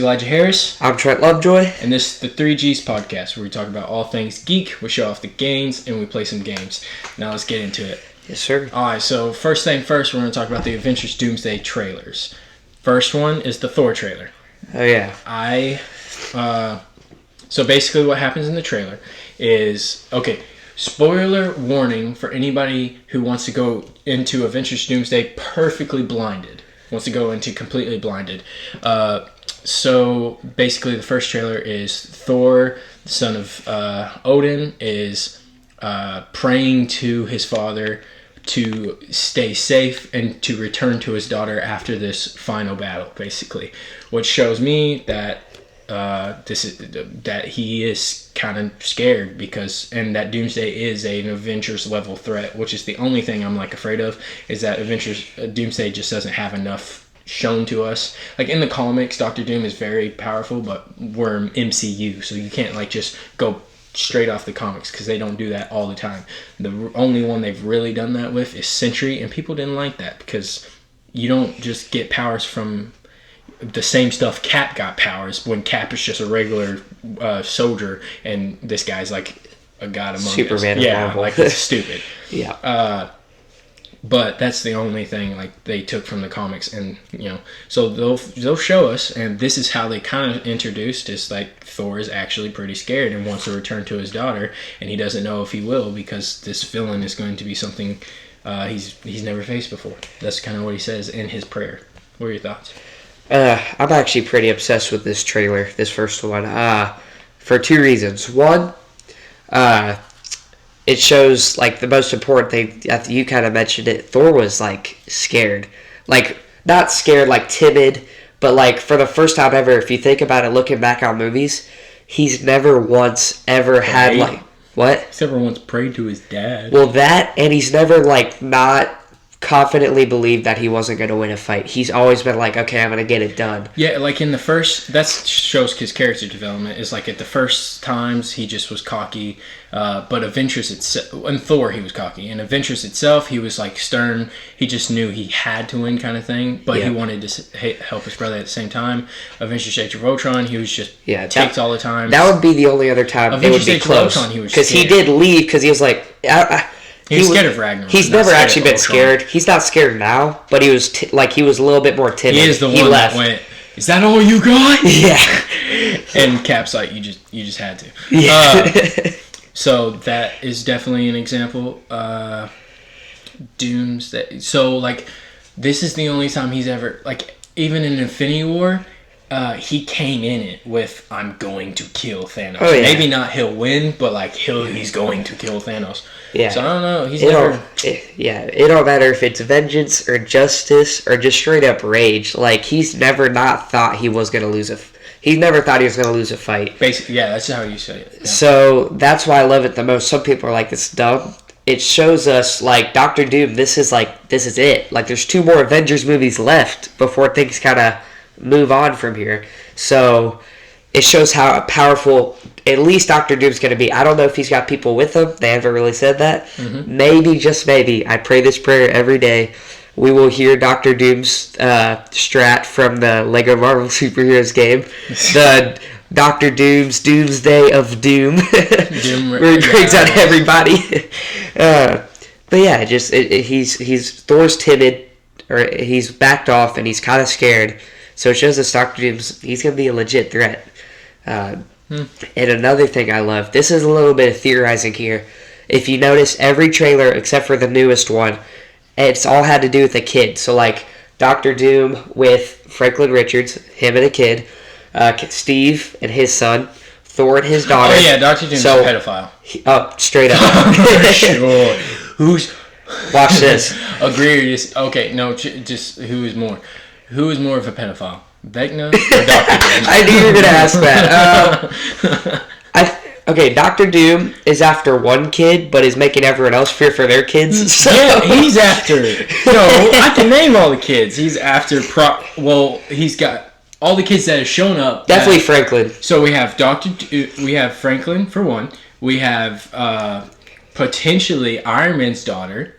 Elijah Harris. I'm Trent Lovejoy. And this is the 3Gspodcast, where we talk about all things geek, we show off the games, and we play some games. Now let's get into it. Yes, sir. Alright, so first thing first, we're going to talk about the Avengers Doomsday trailers. First one is the Thor trailer. Oh, yeah. So basically what happens in the trailer is, spoiler warning for anybody who wants to go into Avengers Doomsday perfectly blinded. Wants to go into completely blinded. So basically the first trailer is Thor, the son of Odin, is praying to his father to stay safe and to return to his daughter after this final battle, basically. Which shows me that that he is kind of scared and that Doomsday is an Avengers level threat, which is the only thing I'm afraid of, is that Avengers Doomsday just doesn't have enough shown to us. Like in the comics, Doctor Doom is very powerful, but we're MCU, so you can't just go straight off the comics because they don't do that all the time. The only one they've really done that with is Sentry, and people didn't like that because you don't just get powers from the same stuff Cap got powers when Cap is just a regular soldier, and this guy's like a god among us. Superman. Yeah, it's stupid. Yeah. But that's the only thing they took from the comics, and so they'll show us, and this is how they kind of introduced is Thor is actually pretty scared and wants to return to his daughter, and he doesn't know if he will because this villain is going to be something he's never faced before. That's kind of what he says in his prayer. What are your thoughts? I'm actually pretty obsessed with this trailer, this first one, for two reasons. One, it shows, the most important thing, you kind of mentioned it, Thor was, scared. Not scared, timid, but, for the first time ever, if you think about it, looking back on movies, he's never once ever had, what? He's never once prayed to his dad. Well, that, and he's never, not confidently believed that he wasn't going to win a fight. He's always been okay, I'm going to get it done. Yeah, in the first, that shows his character development, is at the first times he just was cocky, but Avengers itself, in Thor he was cocky, in Avengers itself he was stern, he just knew he had to win kind of thing, but he wanted to help his brother at the same time. Avengers Age of Ultron, he was just ticked all the time. That would be the only other time Avengers it would be close. Because he did leave, because he was he was scared of Ragnarok. He's never actually been scared. He's not scared now, but he was he was a little bit more timid. He is the one that went, "Is that all you got?" Yeah. And Cap's you just had to. Yeah. So that is definitely an example. Doomsday. So this is the only time he's ever even in Infinity War. He came in it with, I'm going to kill Thanos. Oh, yeah. Maybe not he'll win, but he's going to kill Thanos. Yeah. So I don't know. It don't matter if it's vengeance or justice or just straight up rage. He's never not thought he was going to lose he never thought he was going to lose a fight. Basically, yeah, that's how you say it. Yeah. So that's why I love it the most. Some people are like, it's dumb. It shows us, Doctor Doom, this is it. There's 2 more Avengers movies left before things kind of move on from here. So it shows how powerful at least Doctor Doom's going to be. I don't know if he's got people with him. They haven't really said that. Mm-hmm. Maybe, just maybe, I pray this prayer every day, we will hear Doctor Doom's strat from the Lego Marvel Superheroes game. The Doctor Doom's Doomsday of Doom. Where he brings out everybody. But yeah, he's Thor's timid, or he's backed off, and he's kind of scared. So it shows us Doctor Doom's, he's going to be a legit threat. And another thing I love, this is a little bit of theorizing here. If you notice, every trailer, except for the newest one, it's all had to do with a kid. So Doctor Doom with Franklin Richards, him and a kid, Steve and his son, Thor and his daughter. Oh yeah, Doctor Doom's a pedophile. Straight up. Sure. Watch this. Agree or just... Okay, no, just who is more? Who is more of a pedophile? Vecna or Doctor Doom? I knew you were going to ask that. Doctor Doom is after one kid, but is making everyone else fear for their kids. So. Yeah, he's after... No, I can name all the kids. He's after... he's got all the kids that have shown up. Definitely Franklin. So we have we have Franklin, for one. We have potentially Iron Man's daughter.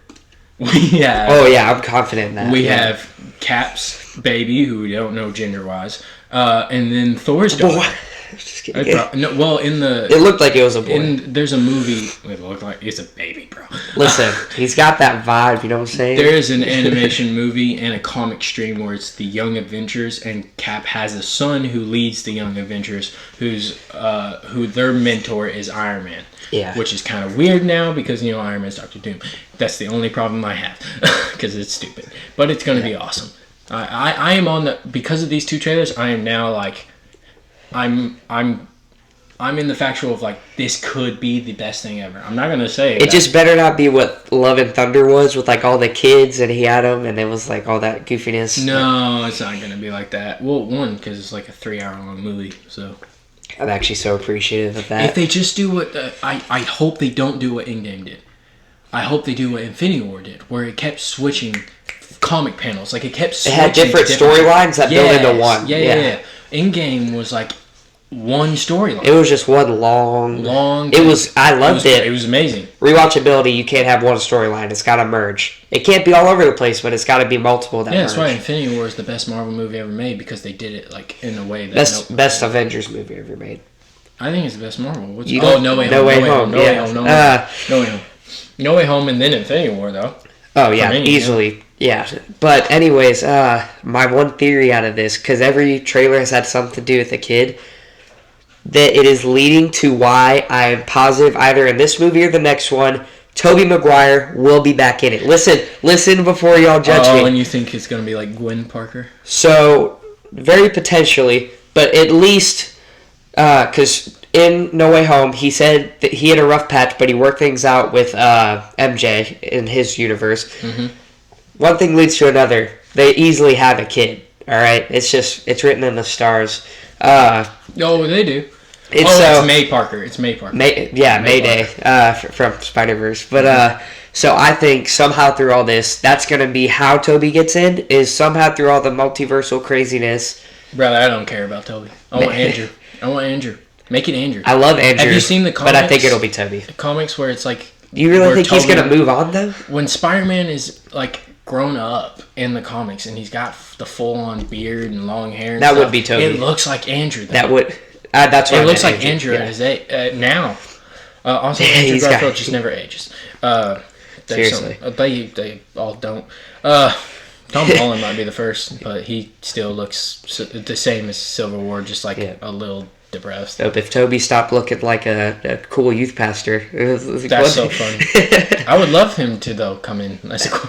We have... Oh, yeah, I'm confident in that. We have Cap's baby, who we don't know gender-wise. And then Thor's daughter. Boy. Just kidding. It looked like it was a boy. There's a movie. It looked like it's a baby, bro. Listen, he's got that vibe. You know what I'm saying? There is an animation movie and a comic stream where it's the Young Avengers, and Cap has a son who leads the Young Avengers, who their mentor is Iron Man. Yeah. Which is kind of weird now because Iron Man's Doctor Doom. That's the only problem I have because it's stupid, but it's going to be awesome. I am on because of these two trailers. I am now like. I'm in the factual of like this could be the best thing ever. I'm not gonna say it just better not be what Love and Thunder was with like all the kids and he had them and it was like all that goofiness. No, it's not gonna be like that. Well, one because it's like a 3-hour long movie, so I'm actually so appreciative of that. If they just do what I hope they don't do what Endgame did. I hope they do what Infinity War did, where it kept switching comic panels. Like it kept switching. It had different storylines that built into one. Yeah. Endgame was like one storyline. It was just one long. I loved it. It was amazing. Rewatchability, you can't have one storyline. It's got to merge. It can't be all over the place, but it's got to be multiple that merge. That's why Infinity War is the best Marvel movie ever made, because they did it like in a way that... Best Avengers movie ever made. I think it's the best Marvel. No Way Home. No Way Home and then Infinity War, though. Oh, yeah, easily. Yeah. But anyways, my one theory out of this, because every trailer has had something to do with a kid, that it is leading to why I am positive either in this movie or the next one, Tobey Maguire will be back in it. Listen before y'all judge me. Oh, and you think it's going to be like Gwen Parker? So, very potentially, but at least, because in No Way Home, he said that he had a rough patch, but he worked things out with MJ in his universe. Mm-hmm. One thing leads to another. They easily have a kid, all right? It's written in the stars. They do. It's May Parker. It's May Parker. Mayday from Spider-Verse. But so I think somehow through all this, that's going to be how Tobey gets in, is somehow through all the multiversal craziness. Brother, I don't care about Tobey. I want Andrew. Make it Andrew. I love Andrew. Have you seen the comics? But I think it'll be Tobey. The comics where it's like... Do you really think he's going to move on, though? When Spider-Man is like grown up in the comics and he's got the full-on beard and long hair and that stuff, would be Tobey. It looks like Andrew, though. That would... that's what it looks like Andrew at his age now. Also, Andrew Garfield just never ages. Seriously. They all don't. Tom Holland might be the first, but he still looks the same as Civil War, just like a little depressed. If Tobey stopped looking like a cool youth pastor. That's so funny. I would love him to, though, come in.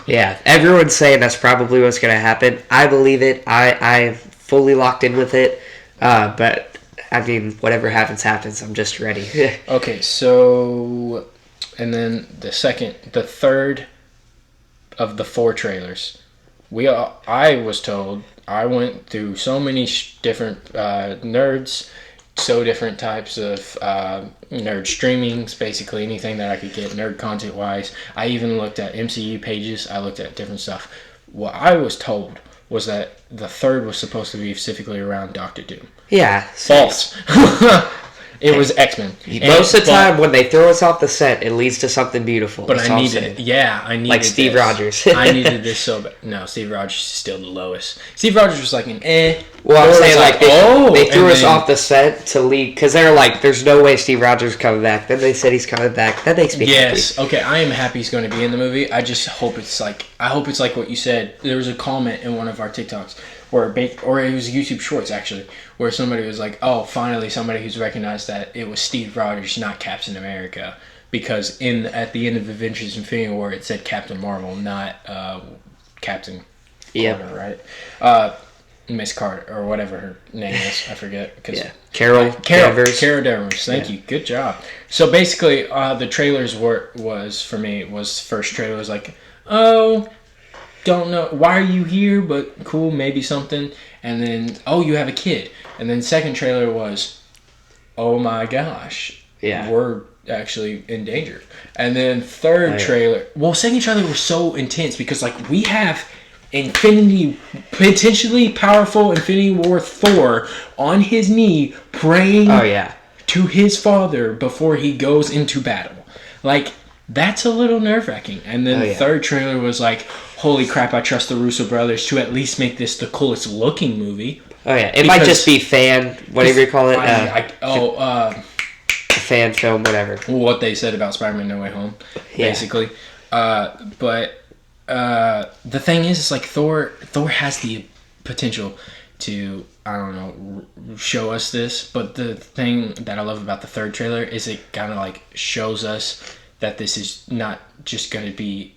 Yeah, everyone's saying that's probably what's going to happen. I believe it. I'm fully locked in with it. But... I mean, whatever happens. I'm just ready. Okay, so... And then the third of the 4 trailers. I was told, I went through so many different nerds, so different types of nerd streamings, basically anything that I could get nerd content-wise. I even looked at MCU pages. I looked at different stuff. What I was told was that the third was supposed to be specifically around Doctor Doom. Yeah. False. It was X-Men. Most of the time, when they throw us off the set, it leads to something beautiful. But I needed it. Like Steve Rogers. I needed this so bad. No, Steve Rogers is still the lowest. Steve Rogers was like an eh. Well, I'm saying they threw us off the set to lead because they were like, "There's no way Steve Rogers is coming back." Then they said he's coming back. That makes me happy. Okay, I am happy he's going to be in the movie. I just hope it's like what you said. There was a comment in one of our TikToks or it was YouTube Shorts actually, where somebody was like, "Oh, finally somebody who's recognized that it was Steve Rogers, not Captain America." Because at the end of Avengers Infinity War, it said Captain Marvel, not Captain Carter, right? Miss Carter, or whatever her name is. I forget. Carol Danvers. Carol Danvers. Thank you. Good job. So basically, the trailers was first trailer was like, oh, don't know. Why are you here? But cool, maybe something. And then, oh, you have a kid. And then second trailer was, oh my gosh. Yeah. We're actually in danger. And then third trailer. Well, second trailer was so intense because like we have potentially powerful Infinity War Thor on his knee praying to his father before he goes into battle. Like, that's a little nerve-wracking. And then the third trailer was like, holy crap, I trust the Russo brothers to at least make this the coolest looking movie. Oh yeah, it might just be fan, whatever you call it. Fan film, whatever. What they said about Spider-Man No Way Home, basically. But the thing is, it's like Thor has the potential to, I don't know, show us this. But the thing that I love about the third trailer is it kind of like shows us that this is not just going to be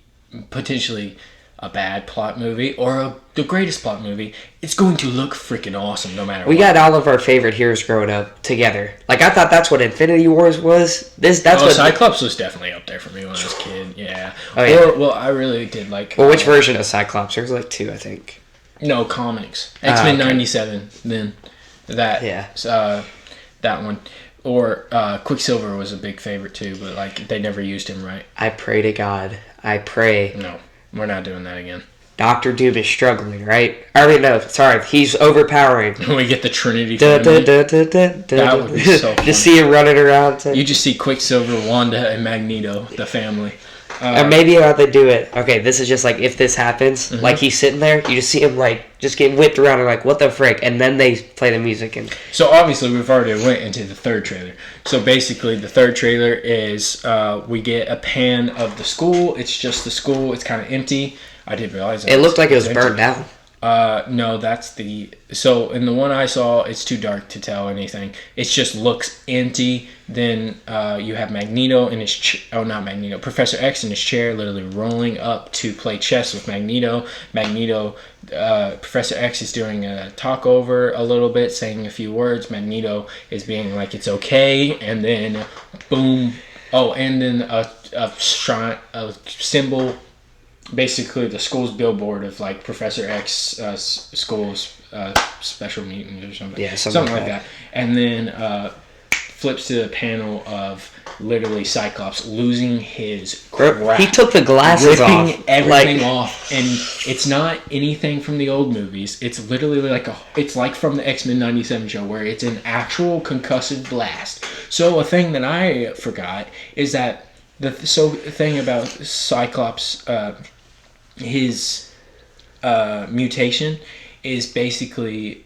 potentially a bad plot movie or the greatest plot movie. It's going to look freaking awesome no matter what. We got all of our favorite heroes growing up together. Like, I thought that's what Infinity Wars was. Cyclops was definitely up there for me when I was a kid. Yeah. Oh, yeah. Well, I really did like... Well, which version of Cyclops? There was like 2, I think. No, comics. X-Men 97, then. That. Yeah. That one. Or Quicksilver was a big favorite too, but like they never used him right. I pray to God. I pray. No, we're not doing that again. Dr. Doom is struggling, right? I mean, no, sorry. He's overpowering. We get the Trinity family. That would be so fun. Just see him running around. You just see Quicksilver, Wanda, and Magneto, the family. Or maybe how they do it. Okay, this is just like if this happens, like he's sitting there, you just see him like just getting whipped around and like what the frick, and then they play the music and. So obviously we've already went into the third trailer. So basically the third trailer is we get a pan of the school. It's just the school. It's kind of empty. I didn't realize it looked like it was burned down. No, that's the... So, in the one I saw, it's too dark to tell anything. It just looks empty. Then you have Magneto in his... not Magneto. Professor X in his chair, literally rolling up to play chess with Magneto. Professor X is doing a talk over a little bit, saying a few words. Magneto is being like, it's okay. And then, boom. Oh, and then a shrine, a symbol... Basically, the school's billboard of like Professor X school's special meeting or something. Yeah, something like that. And then flips to the panel of literally Cyclops losing his crap. He took the glasses off. Ripping everything off. And it's not anything from the old movies. It's literally it's like from the X-Men 97 show where it's an actual concussive blast. So a thing that I forgot is that the thing about Cyclops... his mutation is basically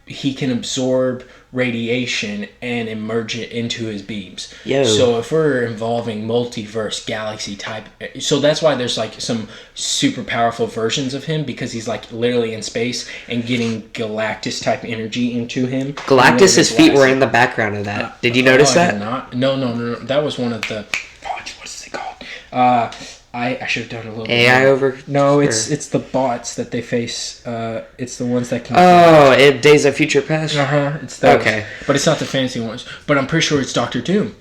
he can absorb radiation and emerge it into his beams. Yo. So if we're involving multiverse galaxy type, so that's why there's like some super powerful versions of him, because he's like literally in space and getting Galactus type energy into him. Galactus's feet were in the background of that. Did you notice that? I did not. No. That was one of the what's it called? I should have done a little AI bit. over. No, it's the bots that they face. It's the ones that can. Oh, in Days of Future Past. It's those. Okay, but it's not the fancy ones. But I'm pretty sure it's Doctor Doom.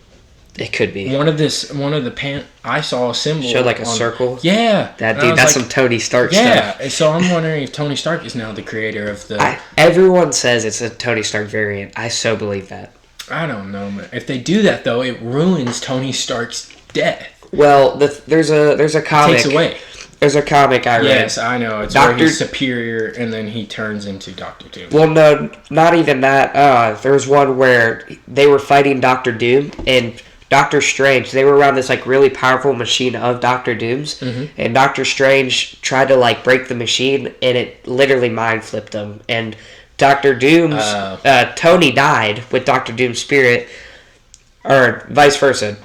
It could be one of the I saw a symbol. Showed like a circle. Yeah, that dude. That's like, some Tony Stark stuff. Yeah, so I'm wondering if Tony Stark is now the creator of the. Everyone says it's a Tony Stark variant. I so believe that. I don't know, man. If they do that though, it ruins Tony Stark's death. Well, there's a comic. It takes away. There's a comic I read. Yes, I know. It's where he's superior, and then he turns into Doctor Doom. Well, no, not even that. There's one where they were fighting Doctor Doom and Doctor Strange. They were around this like really powerful machine of Doctor Doom's, and Doctor Strange tried to like break the machine, and it literally mind flipped him. And Doctor Doom's Tony died with Doctor Doom's spirit. Or vice versa.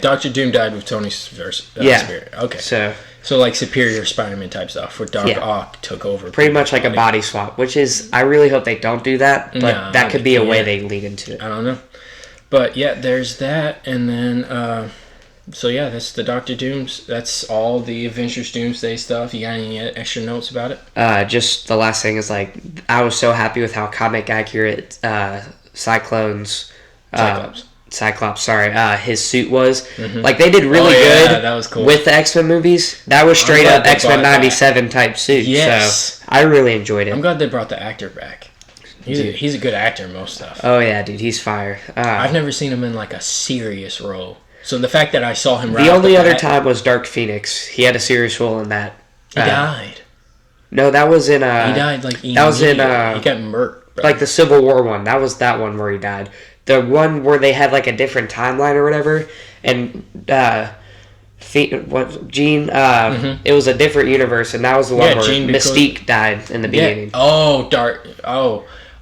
Doctor Doom died with Tony's spirit. Okay. So like superior Spider-Man type stuff where Doc Ock took over. Pretty much like a body swap, which is, I really hope they don't do that, but that could be a way they lead into it. I don't know. But yeah, there's that, and then, that's the Doctor Dooms. That's all the Avengers Doomsday stuff. You got any extra notes about it? Just the last thing is like, I was so happy with how comic accurate Cyclops, his suit was. Like, they did really good that was cool. with the X-Men movies. That was straight up X-Men 97 type suit. Yes. So, I really enjoyed it. I'm glad they brought the actor back. He's a good actor in most stuff. Oh, yeah, dude. He's fire. I've never seen him in, like, a serious role. So the fact that I saw him the only other time was Dark Phoenix. He had a serious role in that. He died. No, that was in... he died, like, that was in... he got murked, bro. Like, the Civil War one. That was that one where he died. The one where they had like a different timeline or whatever, and Jean, it was a different universe, and that was the one where Mystique died in the beginning. Oh,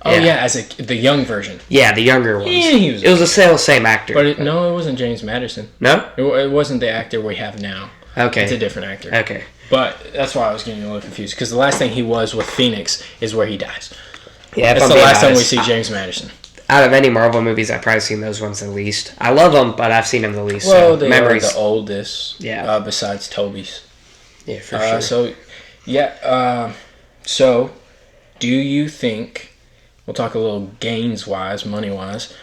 Oh yeah, as the young version. Yeah, the younger ones. Yeah, he was. It was the same actor. But no, it wasn't James Madison. No? It wasn't the actor we have now. Okay. It's a different actor. Okay. But that's why I was getting a little confused. Because the last thing he was with Phoenix is where he dies. Yeah, that's the last time we see James Madison. Out of any Marvel movies, I've probably seen those ones the least. I love them, but I've seen them the least. Well, so they memories. are the oldest. Yeah. Besides Toby's. Yeah, for sure. So, yeah. So, do you think... We'll talk a little gains-wise, money-wise.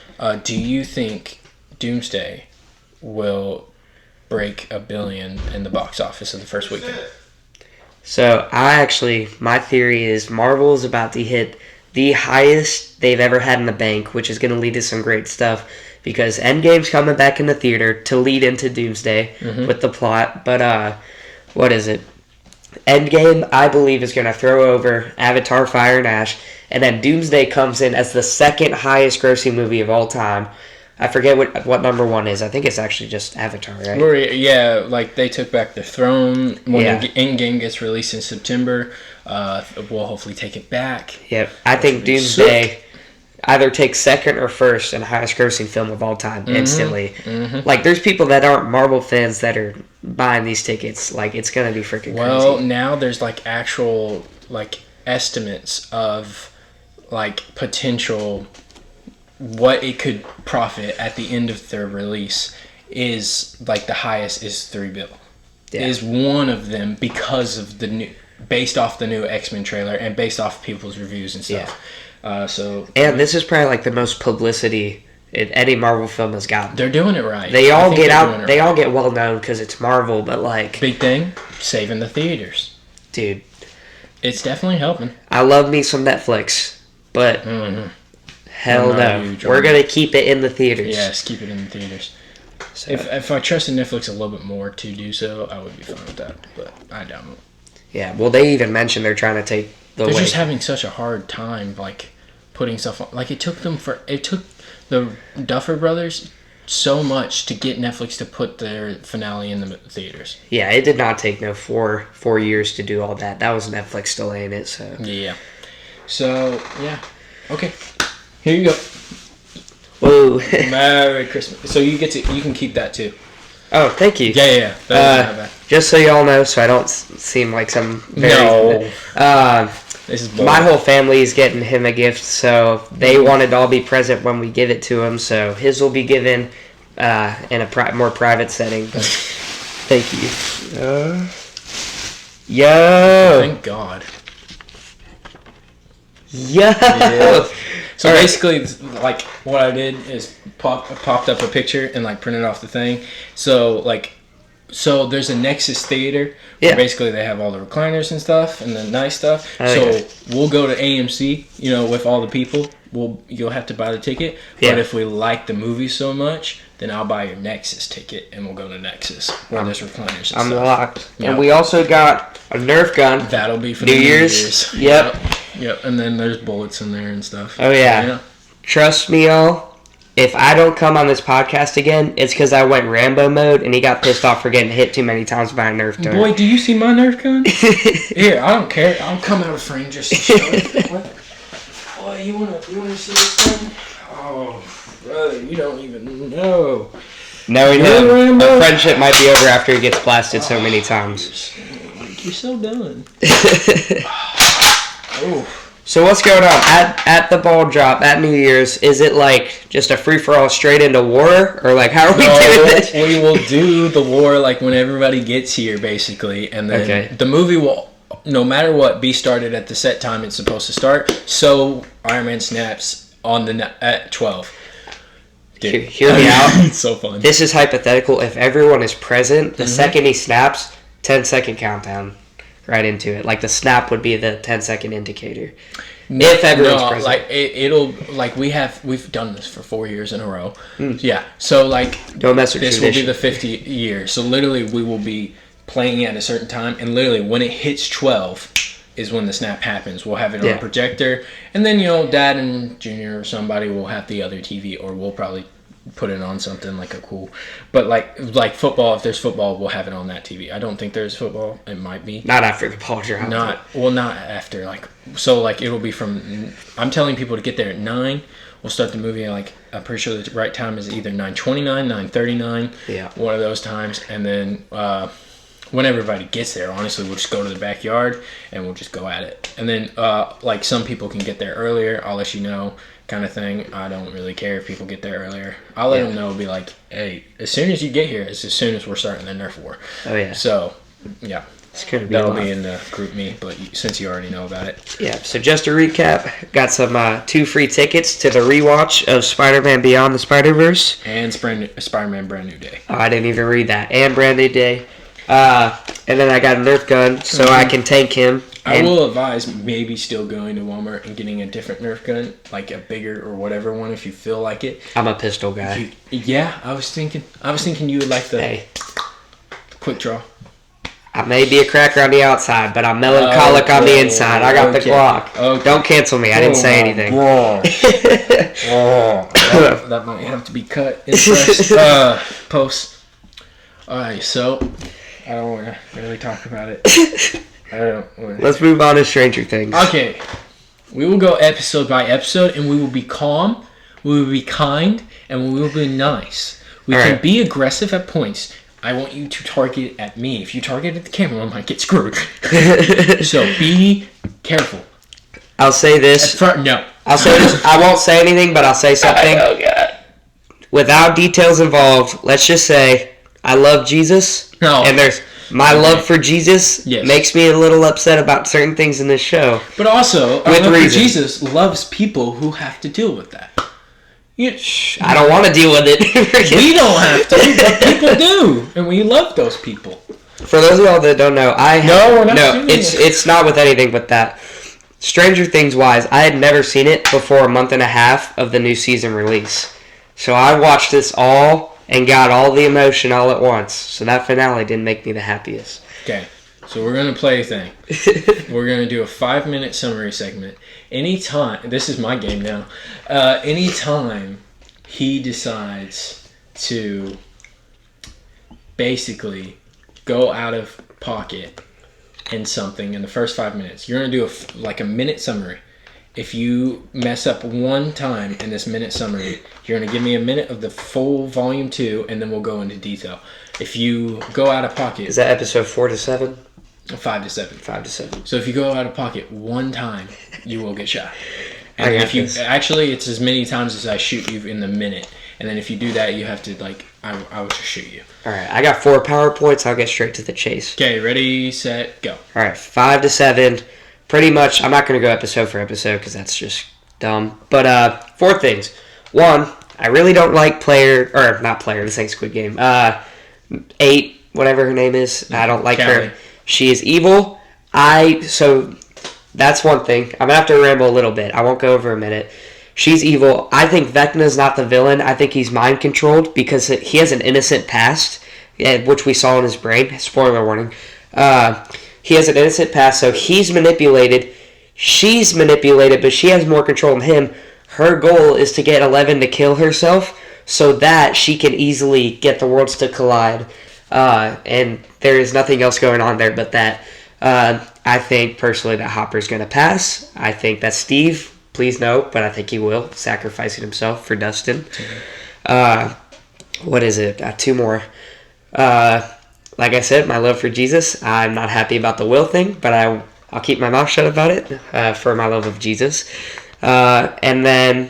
Do you think Doomsday will break $1 billion in the box office of the first weekend? So, my theory is Marvel is about to hit the highest they've ever had in the bank, which is going to lead to some great stuff, because Endgame's coming back in the theater to lead into Doomsday with the plot. But, what is it? Endgame, I believe, is going to throw over Avatar Fire and Ash, and then Doomsday comes in as the second highest grossing movie of all time. I forget what number one is. I think it's actually just Avatar, right? Yeah, like they took back the throne when Endgame gets released in September. We'll hopefully take it back. Yep. I think Doomsday either takes second or first in highest grossing film of all time instantly. Mm-hmm. Like, there's people that aren't Marvel fans that are buying these tickets. Like, it's going to be freaking crazy. Well, now there's like actual like estimates of like potential what it could profit at the end of their release is like the highest is $3 billion. Yeah. Is one of them because of based off the new X-Men trailer and based off people's reviews and stuff. Yeah. And this is probably like the most publicity any Marvel film has gotten. They're doing it right. They all get out. They all get well known because it's Marvel, but like big thing, saving the theaters, dude. It's definitely helping. I love me some Netflix, but hell no, we're gonna keep it in the theaters. Yes, keep it in the theaters. So, if I trusted Netflix a little bit more to do so, I would be fine with that. But I don't. Yeah, well, they even mentioned they're trying to take the. They're just having such a hard time, like putting stuff on. Like it took the Duffer Brothers so much to get Netflix to put their finale in the theaters. Yeah, it did not take 4 years to do all that. That was Netflix delaying it. So yeah. So yeah, okay. Here you go. Whoa! Merry Christmas. So you can keep that too. Oh, thank you. Yeah. Just so y'all know, so I don't seem like some very... No. This is my whole family is getting him a gift, so they wanted to all be present when we give it to him. So his will be given in a more private setting. But thank you. Yo. Thank God. Yo. Yeah. So basically, like what I did is popped up a picture and like printed off the thing. So there's a Nexus theater where basically they have all the recliners and stuff and the nice stuff. We'll go to AMC, with all the people. You'll have to buy the ticket. Yeah. But if we like the movie so much, then I'll buy your Nexus ticket and we'll go to Nexus where there's recliners and stuff. I'm locked. Yep. And we also got a Nerf gun. That'll be for New Year's. Yep. And then there's bullets in there and stuff. Oh yeah. Trust me, y'all. If I don't come on this podcast again, it's because I went Rambo mode and he got pissed off for getting hit too many times by a Nerf gun. Boy, do you see my Nerf gun? Here, I don't care. I'll come out of frame just to show it. What? Boy, you wanna see this thing? Oh, brother, you don't even know. No, we know. Our friendship might be over after he gets blasted so many times. You're so done. Oh. So what's going on at the ball drop at New Year's? Is it like just a free for all straight into war, or like how are we doing this? We will do the war like when everybody gets here, basically, and then the movie will, no matter what, be started at the set time it's supposed to start. So Iron Man snaps at 12. Dude, hear me out. It's so fun. This is hypothetical. If everyone is present, the second he snaps, 10-second countdown. Right into it. Like the snap would be the 10-second indicator. If everyone's present. Like it'll like we've done this for 4 years in a row. Yeah. So like don't mess with this tradition. will be the 50th year. So literally we will be playing at a certain time, and literally when it hits 12 is when the snap happens. We'll have it on a projector, and then Dad and Junior or somebody will have the other TV, or we'll probably put it on something like a cool. But like football, if there's football, we'll have it on that TV. I don't think there's football. It might be. Not after the ball drop. Not after it'll be from. I'm telling people to get there at 9. We'll start the movie I'm pretty sure the right time is either 9:29, 9:39. Yeah. One of those times, and then. When everybody gets there, honestly, we'll just go to the backyard and we'll just go at it. And then, some people can get there earlier. I'll let you know, kind of thing. I don't really care if people get there earlier. I'll let them know. Be like, hey, as soon as you get here, it's as soon as we're starting the Nerf War. Oh yeah. So, yeah, it's gonna be. That'll be in the group me, but since you already know about it. Yeah. So just to recap, got some 2 free tickets to the rewatch of Spider-Man Beyond the Spider-Verse and Spider-Man Brand New Day. Oh, I didn't even read that. And Brand New Day. And then I got a Nerf gun so I can tank him. I will advise maybe still going to Walmart and getting a different Nerf gun, like a bigger or whatever one if you feel like it. I'm a pistol guy. I was thinking you would like the quick draw. I may be a cracker on the outside, but I'm melancholic on the inside. I got the Glock. Okay. Don't cancel me. I didn't say anything. That might have to be cut in post. Alright, so I don't want to really talk about it. Let's move on to Stranger Things. Okay. We will go episode by episode, and we will be calm, we will be kind, and we will be nice. We can be aggressive at points. I want you to target at me. If you target at the camera, I might get screwed. So be careful. I'll say this. No. I'll say this. I won't say anything, but I'll say something. Oh, God. Without details involved, let's just say I love Jesus. No. And there's my love for Jesus makes me a little upset about certain things in this show. But also, our love for Jesus loves people who have to deal with that. I don't want to deal with it. We don't have to, but people do, and we love those people. For those of y'all that don't know, it's not with anything but that. Stranger Things wise, I had never seen it before a month and a half of the new season release. So I watched this all and got all the emotion all at once. So that finale didn't make me the happiest. Okay, so we're going to play a thing. We're going to do a 5-minute summary segment. Anytime, this is my game now, anytime he decides to basically go out of pocket in something in the first 5 minutes, you're going to do a minute summary. If you mess up one time in this minute summary, you're going to give me a minute of the full volume 2, and then we'll go into detail. If you go out of pocket... Is that episode 4 to 7? 5 to 7. 5 to 7. So if you go out of pocket one time, you will get shot. And if you... Actually, it's as many times as I shoot you in the minute. And then if you do that, you have to, I will just shoot you. Alright, I got 4 PowerPoints. I'll get straight to the chase. Okay, ready, set, go. Alright, 5 to 7... Pretty much, I'm not going to go episode for episode because that's just dumb. But 4 things. 1, I really don't like this ain't Squid Game. 8, whatever her name is. I don't like her. She is evil. So that's one thing. I'm going to have to ramble a little bit. I won't go over a minute. She's evil. I think Vecna's not the villain. I think he's mind controlled because he has an innocent past, which we saw in his brain. Spoiler warning. He has an innocent past, so he's manipulated. She's manipulated, but she has more control than him. Her goal is to get 11 to kill herself so that she can easily get the worlds to collide. And there is nothing else going on there but that. I think, personally, that Hopper's going to pass. I think that Steve, please no, but I think he will, sacrificing himself for Dustin. What is it? 2 more. Like I said, my love for Jesus. I'm not happy about the Will thing, but I'll keep my mouth shut about it for my love of Jesus. And then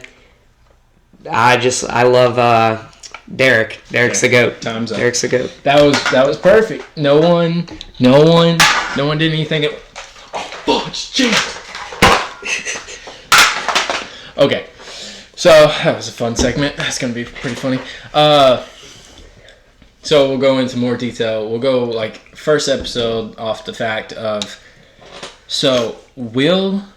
I love Derek. Derek's the GOAT. Time's up. Derek's the GOAT. That was perfect. No one did anything. Oh, it's Jesus. Okay, so that was a fun segment. That's gonna be pretty funny. So we'll go into more detail. We'll go first episode off the fact of. So let's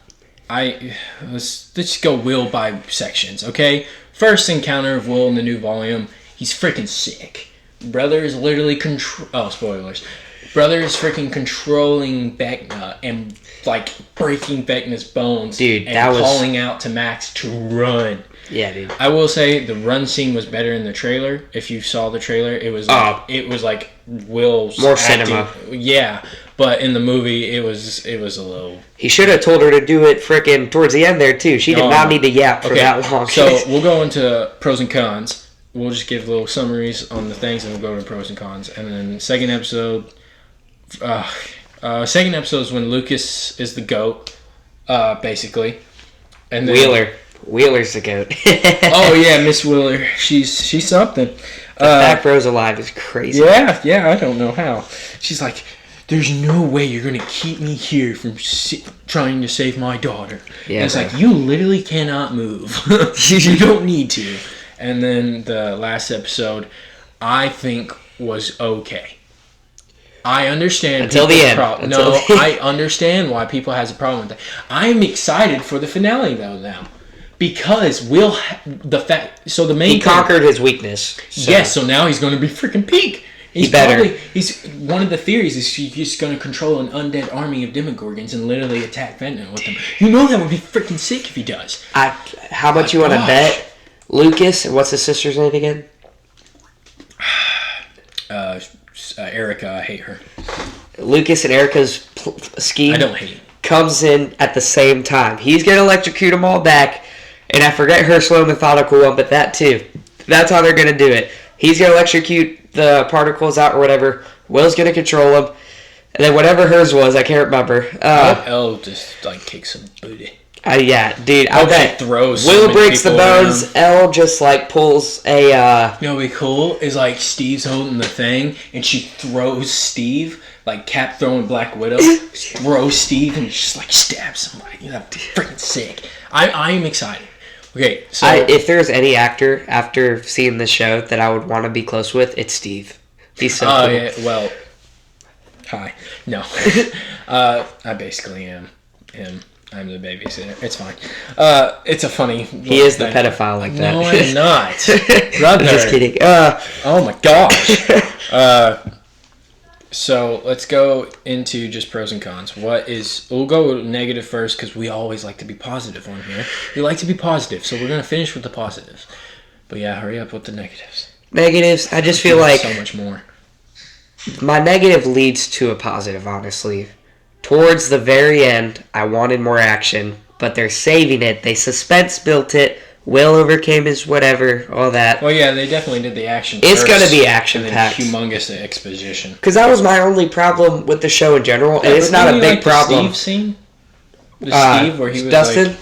just go Will by sections, okay? First encounter of Will in the new volume. He's freaking sick. Brother is literally spoilers. Brother is freaking controlling Vecna and breaking Vecna's bones. Dude, and calling out to Max to run. Yeah, dude. I will say the run scene was better in the trailer. If you saw the trailer, it was like Will's more acting. cinema. Yeah, but in the movie, it was a little. He should have told her to do it frickin' towards the end there too. She did not need to yap for that long. So we'll go into pros and cons. We'll just give little summaries on the things, and we'll go to pros and cons. And then second episode is when Lucas is the GOAT, basically. And then, Wheeler's the GOAT. Oh yeah, Miss Wheeler. She's something. The fact Rose alive is crazy. Yeah, I don't know how. She's like, there's no way you're gonna keep me here from trying to save my daughter. Yeah, it's like, you literally cannot move. You don't need to. And then the last episode, I think, was okay. I understand until the end. I understand why people has a problem with that. I'm excited for the finale though now, because he conquered his weakness. So. Yes, so now he's going to be freaking peak. He's one of the theories is he's going to control an undead army of Demogorgons and literally attack Ventnor with them. You know that would be freaking sick if he does. How much you want to bet? Lucas, and what's his sister's name again? Erica, I hate her. Lucas and Erica's scheme. I don't hate it. Comes in at the same time. He's gonna electrocute them all back, and I forget her slow methodical one, but that too. That's how they're gonna do it. He's gonna electrocute the particles out or whatever. Will's gonna control them, and then whatever hers was, I can't remember. I hope Elle just like kicks some booty. Yeah, dude. I bet throws. Will breaks the bones. Around. Elle just like pulls a. You know what'd be cool is like Steve's holding the thing and she throws Steve like Cap throwing Black Widow. Throws Steve and just like stabs somebody. You know, freaking sick. I am excited. Okay, so if there's any actor after seeing this show that I would want to be close with, it's Steve. He's so cool. Yeah, well, hi. No, I basically am him. I'm the babysitter. It's fine. It's a funny. He is the pedophile like that. No, I'm not. Brother. I'm just kidding. Oh my gosh. So let's go into just pros and cons. We'll go negative first because we always like to be positive on here. We like to be positive, so we're gonna finish with the positives. But yeah, hurry up with the negatives. Negatives. I just feel like so much more. My negative leads to a positive, honestly. Towards the very end, I wanted more action, but they're saving it. They suspense built it. Will overcame his whatever, all that. Well, yeah, they definitely did the action. It's going to be action-packed. Humongous exposition. Because that was my only problem with the show in general, and it's not a big problem. The Steve scene? Steve where he was Dustin?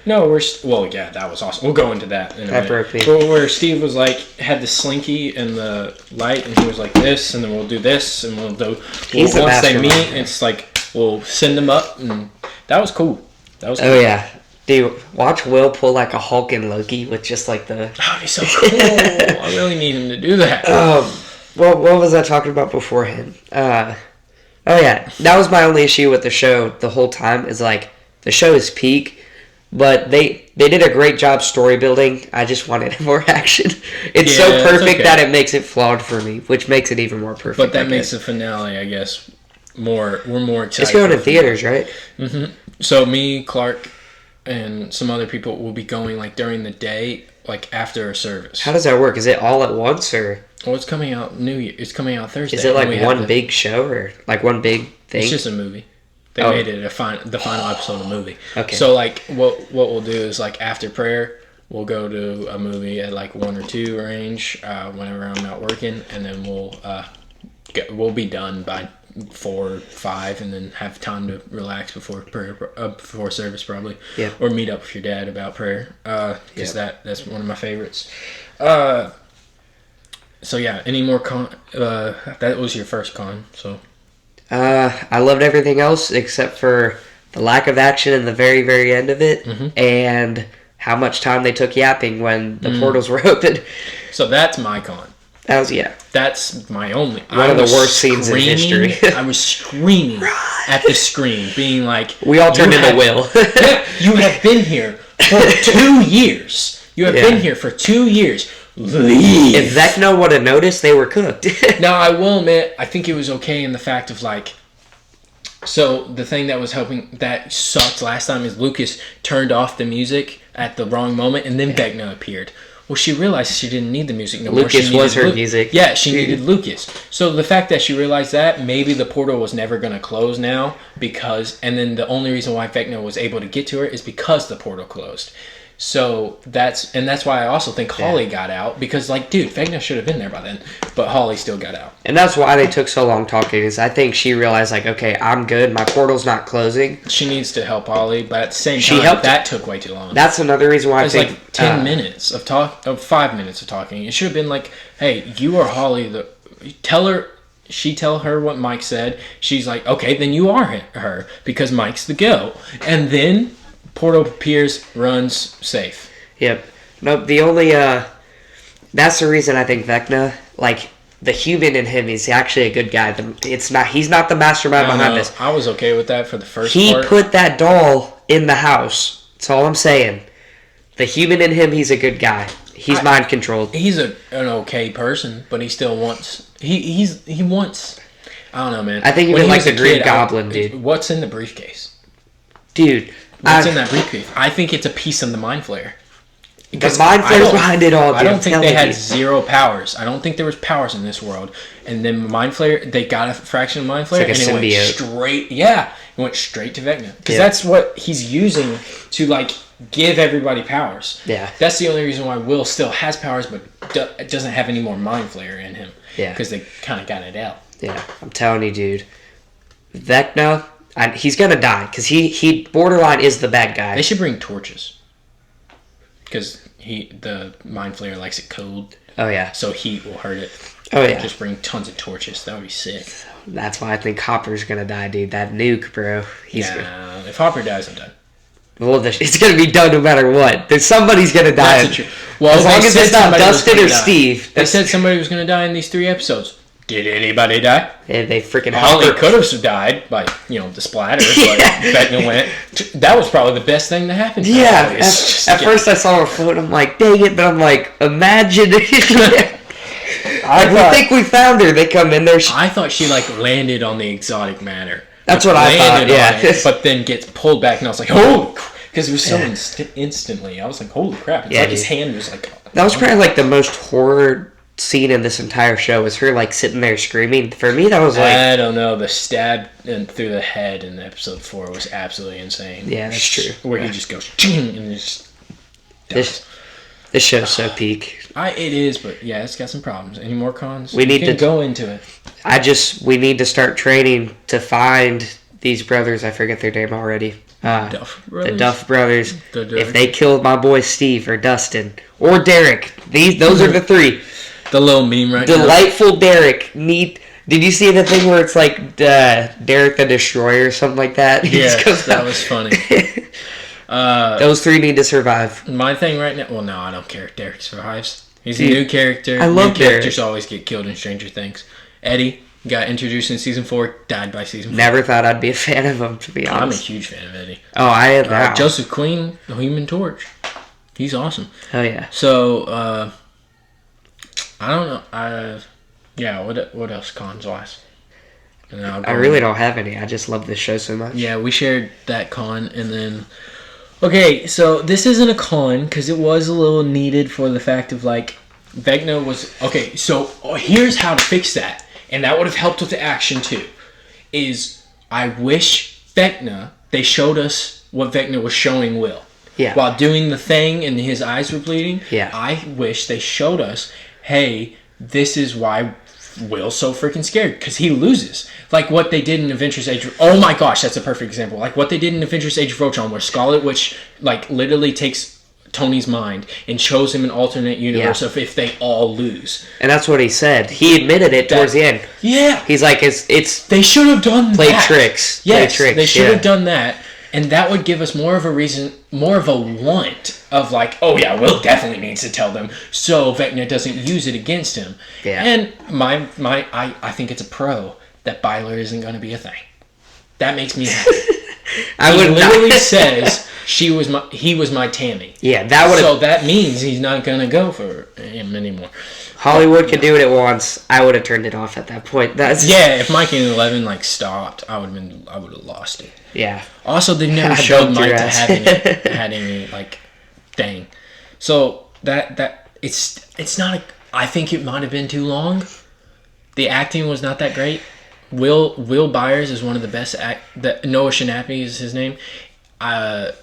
No, that was awesome. We'll go into that in a minute. Broke me. Where Steve was like, had the slinky and the light, and he was like this, and then we'll do this, and we'll do. He's once they meet, it's like we'll send them up, and that was cool. Cool. Oh yeah, dude, watch Will pull like a Hulk and Loki with just like the. Oh, he's so cool. I really need him to do that. What was I talking about beforehand? Oh yeah, that was my only issue with the show the whole time. Is like the show is peak. But they did a great job story building. I just wanted more action. It's so perfect that it makes it flawed for me, which makes it even more perfect. But that makes the finale, I guess, we're more excited. It's going to theaters, right? Mm-hmm. So me, Clark, and some other people will be going like during the day, like after a service. How does that work? Is it all at once or? Well, it's coming out New Year. It's coming out Thursday. Is it like one big show or like one big thing? It's just a movie. They made it the final episode of the movie. Okay. So like what we'll do is like after prayer we'll go to a movie at like 1 or 2 range whenever I'm not working, and then we'll be done by 4 or 5, and then have time to relax before prayer before service probably. Yeah. Or meet up with your dad about prayer because that's one of my favorites. So yeah, any more that was your first con, so. I loved everything else except for the lack of action in the very, very end of it, and how much time they took yapping when the portals were open. So that's my con. That's my only. One of the worst scenes in history. I was screaming at the screen, being like, "We all turned into Will." You have been here for 2 years. You have been here for 2 years. Leave. If Vecna would have noticed, they were cooked. Now, I will admit, I think it was okay in the fact of like, So the thing that was helping that sucked last time is Lucas turned off the music at the wrong moment, and then Vecna appeared. Well, she realized she didn't need the music no more. Lucas was her music. Yeah, she needed Lucas. So the fact that she realized that, maybe the portal was never going to close now and then the only reason why Vecna was able to get to her is because the portal closed. So that's why I also think Holly got out, because dude, Vecna should have been there by then, but Holly still got out. And that's why they took so long talking, is I think she realized okay, I'm good, my portal's not closing. She needs to help Holly, but at the same time, that took way too long. That's another reason why I think 10 minutes of 5 minutes of talking. It should have been hey, you are Holly, tell her what Mike said. She's like, okay, then you are her, because Mike's the go. And then portal appears, runs, safe. Yep. No, the only, that's the reason I think Vecna, the human in him is actually a good guy. He's not the mastermind behind this. I was okay with that for the first part. He put that doll in the house. That's all I'm saying. The human in him, he's a good guy. He's mind controlled. He's an okay person, but he still wants, he wants, I don't know, man. I think he was the Green Goblin, dude. What's in the briefcase? Dude. What's in that briefcase? I think it's a piece of the Mind Flayer. Because the Mind Flayer's behind it all. I don't think they had zero powers. I don't think there was powers in this world. And then Mind Flayer, they got a fraction of Mind Flayer, and it went straight. Yeah, it went straight to Vecna, because that's what he's using to give everybody powers. Yeah, that's the only reason why Will still has powers, but doesn't have any more Mind Flayer in him. Yeah, because they kind of got it out. Yeah, I'm telling you, dude. Vecna. He's gonna die because he borderline is the bad guy. They should bring torches, because the Mind Flayer likes it cold. Oh yeah, so heat will hurt it. Oh yeah, just bring tons of torches. That would be sick. That's why I think Hopper's gonna die, dude. That nuke, bro. If Hopper dies, I'm done. Well, it's gonna be done no matter what. Somebody's gonna die. Well, as long as it's not Dustin or Steve. They said somebody was gonna die in these 3 episodes. Did anybody die? And they freaking Holly could have died by the splatter, but Vecna went. That was probably the best thing that happened. Yeah. At first, I saw her float. I'm like, dang it! But I'm like, imagine. We think we found her. They come in there. I thought she landed on the exotic matter. That's what I thought. Yeah. But then gets pulled back, and I was like, oh, because it was so instantly. I was like, holy crap! It's his hand was That was probably the most horror scene in this entire show, is her sitting there screaming. For me, that was I don't know, the stab through the head in episode 4 was absolutely insane. Yeah, that's true. Where he just goes and just this show's so peak. It is, but yeah, it's got some problems. Any more cons? We need to go into it. We need to start training to find these brothers. I forget their name already. The Duff brothers. If they killed my boy Steve or Dustin or Derek, those are the 3. The little meme right Delightful now. Derek. Did you see the thing where it's Derek the Destroyer or something like that? Yeah, that was funny. Those 3 need to survive. My thing right now... Well, no, I don't care if Derek survives. He's a new character. I love new characters always get killed in Stranger Things. Eddie got introduced in season 4, died by season 4. Never thought I'd be a fan of him, to be honest. I'm a huge fan of Eddie. Oh, I am now. Joseph Queen, the Human Torch. He's awesome. Oh, yeah. So, I don't know. What else cons wise? I really don't have any. I just love this show so much. Yeah, we shared that con, and then... Okay, so this isn't a con, because it was a little needed for the fact of, Vecna was... Okay, so here's how to fix that, and that would have helped with the action, too, is I wish Vecna... They showed us what Vecna was showing Will. Yeah. While doing the thing, and his eyes were bleeding. Yeah. I wish they showed us... Hey, this is why Will's so freaking scared, because he loses. What they did in Avengers Age of... Oh my gosh, that's a perfect example. What they did in Avengers Age of Ultron, where Scarlet Witch, literally takes Tony's mind and shows him an alternate universe of if they all lose. And that's what he said. He admitted it towards the end. Yeah. He's like, it's... They should have done play tricks. Yes, play tricks. They should have done that. And that would give us more of a reason, more of a want of oh yeah, Will definitely needs to tell them, so Vecna doesn't use it against him. Yeah. And I think it's a pro that Byler isn't going to be a thing. That makes me happy. I he would literally not. says he was my Tammy. Yeah, that would. So that means he's not gonna go for him anymore. Hollywood could do it at once. I would have turned it off at that point. If Mike and 11 like stopped, I would have lost it. Yeah. Also, they never showed Mike to had any like thing. So that it's not. I think it might have been too long. The acting was not that great. Will Byers is one of the best Noah Schnapp is his name.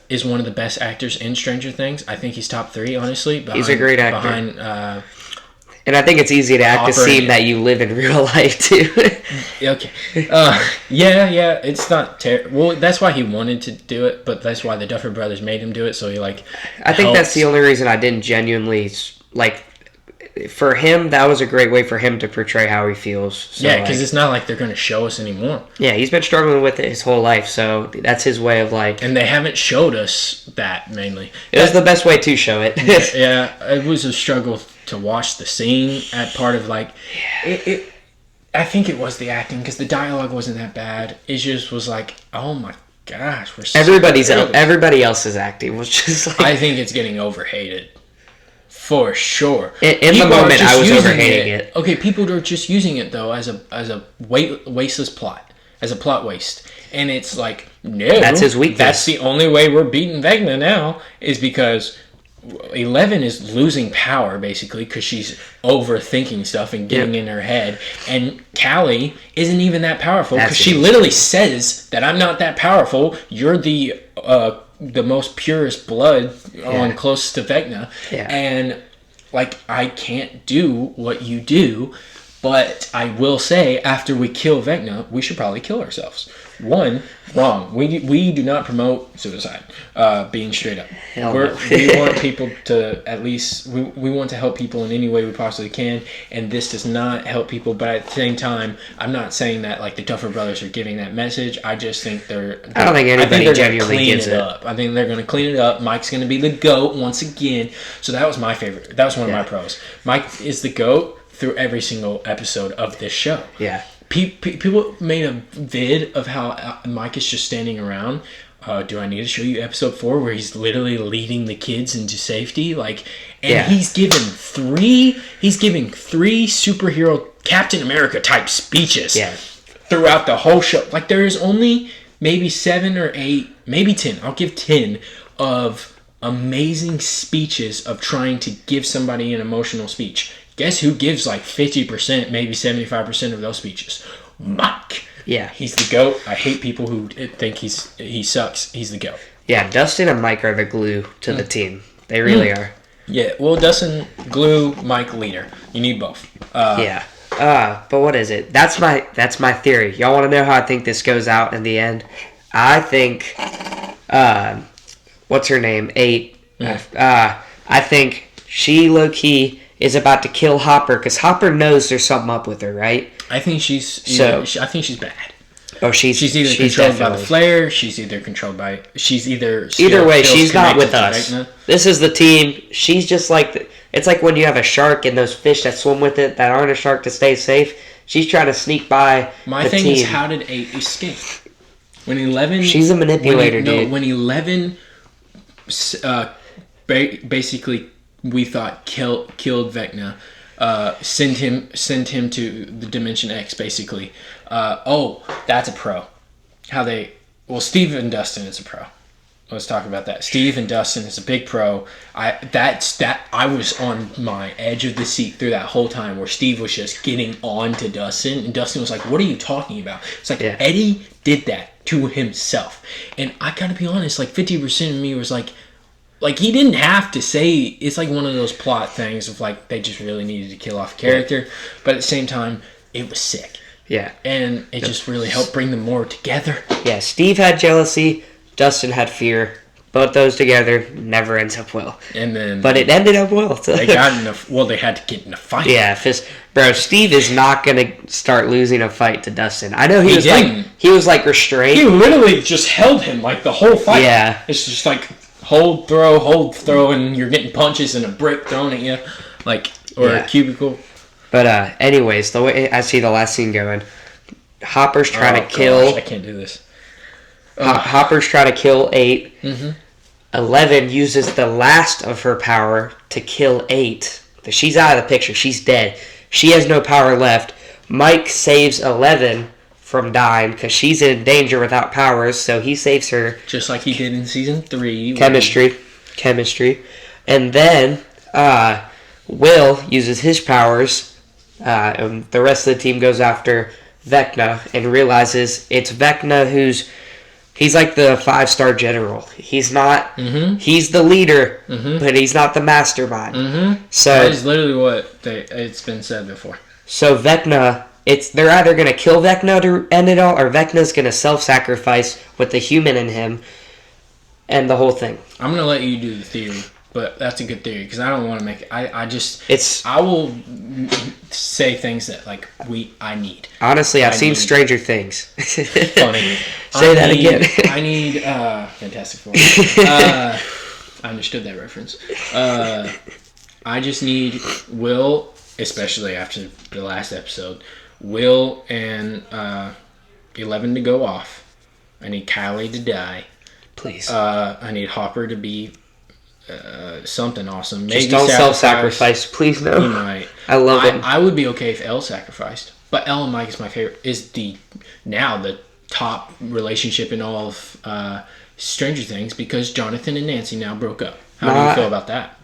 Is one of the best actors in Stranger Things. I think he's top 3, honestly. He's a great actor. Behind, and I think it's easy to act a scene that you live in real life, too. Okay. Yeah, it's not terrible. Well, that's why he wanted to do it, but that's why the Duffer Brothers made him do it, so he, like, I think that's the only reason I didn't genuinely, like, for him, that was a great way for him to portray how he feels. So, yeah, because it's not like they're going to show us anymore. Yeah, he's been struggling with it his whole life, so that's his way of, like... And they haven't showed us that, mainly. It was the best way to show it. Yeah, it was a struggle to watch the scene at part of, like... Yeah. I think it was the acting, because the dialogue wasn't that bad. It just was like, oh my gosh, we're so everybody else's acting was just like... I think it's getting overhated. For sure. In the moment, I was overhating it. Okay, people are just using it, though, as a wasteless plot. As a plot waste. And it's like, no. That's his weakness. That's the only way we're beating Vecna now, is because 11 is losing power, basically, because she's overthinking stuff and getting in her head. And Callie isn't even that powerful, because she literally says that I'm not that powerful. You're the most purest blood on close to Vecna. Yeah. And, like, I can't do what you do, but I will say, after we kill Vecna, we should probably kill ourselves. One, wrong. We do not promote suicide, being straight up. We want people to at least... We want to help people in any way we possibly can, and this does not help people, but at the same time, I'm not saying that, like, the Duffer Brothers are giving that message. I just think I don't think anybody genuinely gives it up. I think they're going to clean it up. Mike's going to be the GOAT once again. So that was my favorite. That was one of my pros. Mike is the GOAT through every single episode of this show. Yeah. People made a vid of how Mike is just standing around. Do I need to show you episode 4 where he's literally leading the kids into safety? He's giving three superhero Captain America type speeches throughout the whole show. Like, there is only maybe 7 or 8, maybe 10. I'll give 10 of amazing speeches of trying to give somebody an emotional speech. Guess who gives like 50%, maybe 75% of those speeches? Mike. Yeah. He's the GOAT. I hate people who think he sucks. He's the GOAT. Yeah, Dustin and Mike are the glue to the team. They really are. Yeah, well, Dustin, glue, Mike, leader. You need both. But what is it? That's my theory. Y'all want to know how I think this goes out in the end? I think, what's her name? 8. I think she low-key is about to kill Hopper, because Hopper knows there's something up with her, right? I think she's bad. Oh, she's either controlled by the flare. She's either controlled by. She's either. Either way, she's not with us. This is the team. She's just like it's like when you have a shark and those fish that swim with it that aren't a shark to stay safe. She's trying to sneak by. My thing is, how did 8 escape? When 11, she's a manipulator, dude. When 11, basically, we thought killed Vecna. Send him to the Dimension X, basically. That's a pro. Steve and Dustin is a pro. Let's talk about that. Steve and Dustin is a big pro. I was on my edge of the seat through that whole time where Steve was just getting on to Dustin, and Dustin was like, "What are you talking about?" It's like Eddie did that to himself, and I gotta be honest. Like 50% of me was like he didn't have to say. It's like one of those plot things of like they just really needed to kill off a character, but at the same time, it was sick. Yeah, and it just really helped bring them more together. Yeah, Steve had jealousy. Dustin had fear. Both those together never ends up well. But it ended up well. They got they had to get in a fight. Yeah, bro, Steve is not gonna start losing a fight to Dustin. I know he was restrained. He literally just held him like the whole fight. Yeah, it's just like hold, throw, and you're getting punches and a brick thrown at you, a cubicle. But anyways, the way I see the last scene going, Hopper's trying to kill. Gosh, I can't do this. Hopper's trying to kill 8. Mm-hmm. 11 uses the last of her power to kill 8. She's out of the picture. She's dead. She has no power left. Mike saves 11 from dying because she's in danger without powers, so he saves her. Just like he did in season 3. Chemistry. And then Will uses his powers, and the rest of the team goes after Vecna and realizes it's Vecna he's like the 5-star general. He's not. Mm-hmm. He's the leader, mm-hmm. but he's not the mastermind. Mm-hmm. So that is literally what it's been said before. So Vecna, they're either gonna kill Vecna to end it all, or Vecna's gonna self-sacrifice with the human in him, and the whole thing. I'm gonna let you do the theory, but that's a good theory because I don't want to make it. I will say things that I need. Honestly, I've seen Stranger Things. Funny. Say that again. I need Fantastic Four. I understood that reference. I just need Will, especially after the last episode, Will and 11 to go off. I need Kylie to die. Please. I need Hopper to be something awesome. Maybe just don't self-sacrifice. Please, no. He might. I love him. I would be okay if Elle sacrificed. But Elle and Mike is my favorite. Is the top relationship in all of Stranger Things because Jonathan and Nancy now broke up. How do you feel about that?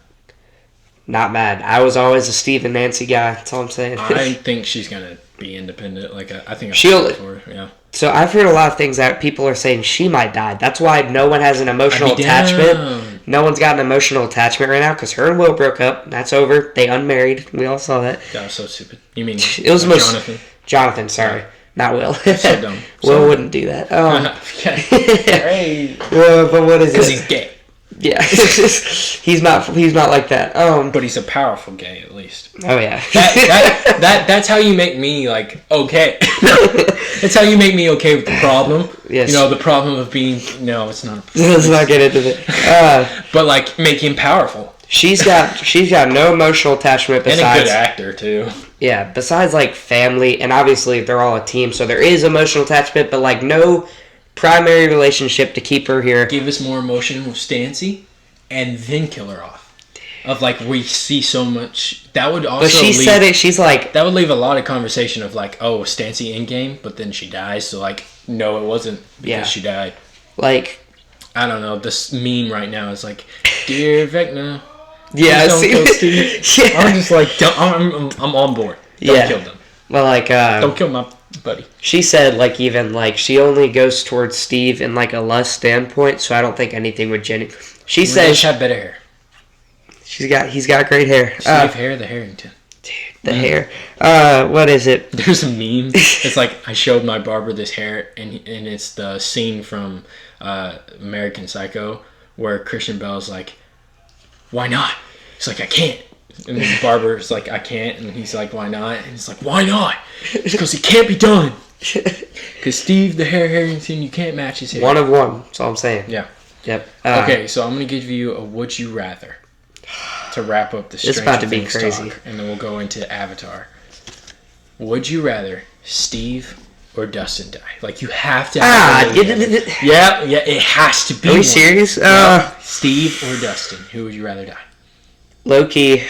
Not mad. I was always a Steve and Nancy guy. That's all I'm saying. I think she's gonna be independent. I think she'll. For her. Yeah. So I've heard a lot of things that people are saying she might die. That's why no one has an emotional attachment. No one's got an emotional attachment right now because her and Will broke up. That's over. They unmarried. We all saw that. That was so stupid. You mean it was Jonathan? Jonathan, sorry. Yeah. Not Will. So dumb. Will wouldn't do that. Okay. But what is it? Because he's gay. Yeah. He's not like that. But he's a powerful gay at least. Oh yeah. That's how you make me okay. That's how you make me okay with the problem. Yes. The problem of being it's not. Let's not get into it. But make him powerful. She's got no emotional attachment besides. And a good actor too. Yeah, besides family, and obviously they're all a team, so there is emotional attachment, but no primary relationship to keep her here. Give us more emotion with Stancy, and then kill her off. Of we see so much that would also. But she said it. She's like that would leave a lot of conversation of Stancy in game, but then she dies. So no, it wasn't because she died. I don't know. This meme right now is dear Vecna. Yeah, don't kill Steve. Yeah. I'm just I'm on board. Don't kill them. Well, don't kill my buddy. She said she only goes towards Steve in a lust standpoint, so I don't think anything would She says have better hair. He's got great hair. Steve Hair the Harrington. Dude, the hair. What is it? There's a meme. It's I showed my barber this hair, and it's the scene from American Psycho where Christian Bale's why not? He's I can't. And the barber's I can't. And he's why not? And he's why not? Because it can't be done. Because Steve the Hair Harrington, you can't match his hair. One of one. That's all I'm saying. Yeah. Yep. Okay, so I'm going to give you a would you rather to wrap up the Stranger It's about to be Things crazy. talk, and then we'll go into Avatar. Would you rather Steve or Dustin die? You have to have yeah, it has to be. Are we serious? Steve or Dustin, who would you rather die? Loki,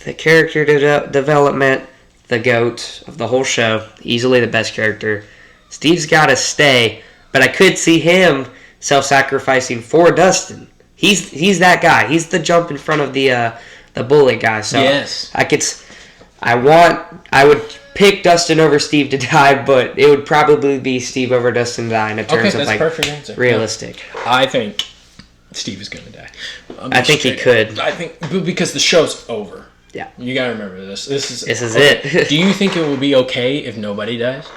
the character development, the GOAT of the whole show, easily the best character. Steve's got to stay, but I could see him self-sacrificing for Dustin. He's that guy. He's the jump in front of the bullet guy. So yes. I would pick Dustin over Steve to die, but it would probably be Steve over Dustin to die in terms of perfect answer. realistic. Yeah. I think Steve is going to die. I think he could. I think because the show's over. Yeah. You got to remember this. This is it. Do you think it will be okay if nobody dies?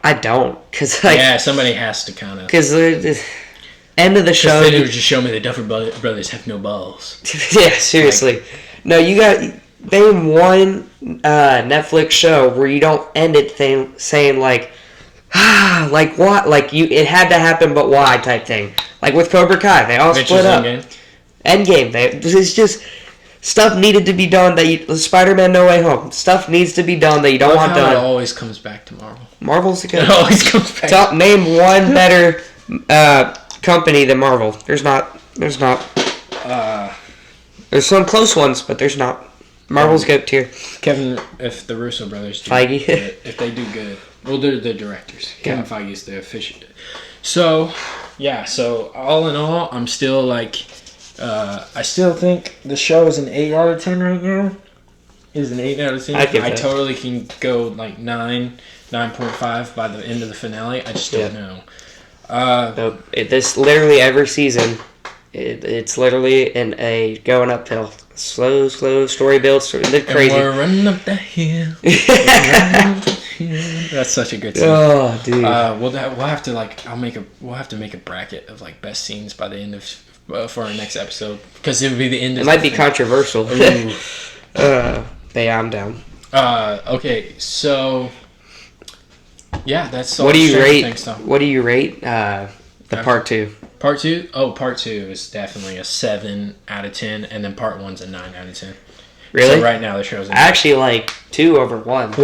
I don't, because somebody has to kind of. Because the end of the show, then it would just show me the Duffer Brothers have no balls. Yeah, seriously. No, you got name one Netflix show where you don't end it saying what, it had to happen, but why type thing. With Cobra Kai, they all split up. Endgame. It's just Stuff needed to be done that Spider-Man No Way Home. Stuff needs to be done that you don't want done. It always comes back to Marvel. Marvel's a good. It always comes back. Name one better company than Marvel. There's not. There's some close ones, but there's not. Marvel's GOAT tier. Kevin, if the Russo brothers do Feige. good, if they do good, well, they're the directors. Kevin Feige's the official. So, yeah. So all in all, I'm still like. I still think the show is an 8 out of 10 right now. Is an 8 out of 10. I totally can go like 9.5 by the end of the finale. I just don't know. This literally every season, it's literally going uphill. Slow story builds. They're crazy. And we're running up the hill. That's such a good scene. Oh, dude. We'll have to we'll have to make a bracket of like best scenes by the end of. For our next episode, because it would be the end of. It might be controversial. But yeah, I'm down. Okay, so yeah, that's all. What do you rate? The part 2. Part 2? Oh, part 2 is definitely a 7 out of 10, and then part 1's a 9 out of 10. Really? So right now the show's. I actually like 2 over 1.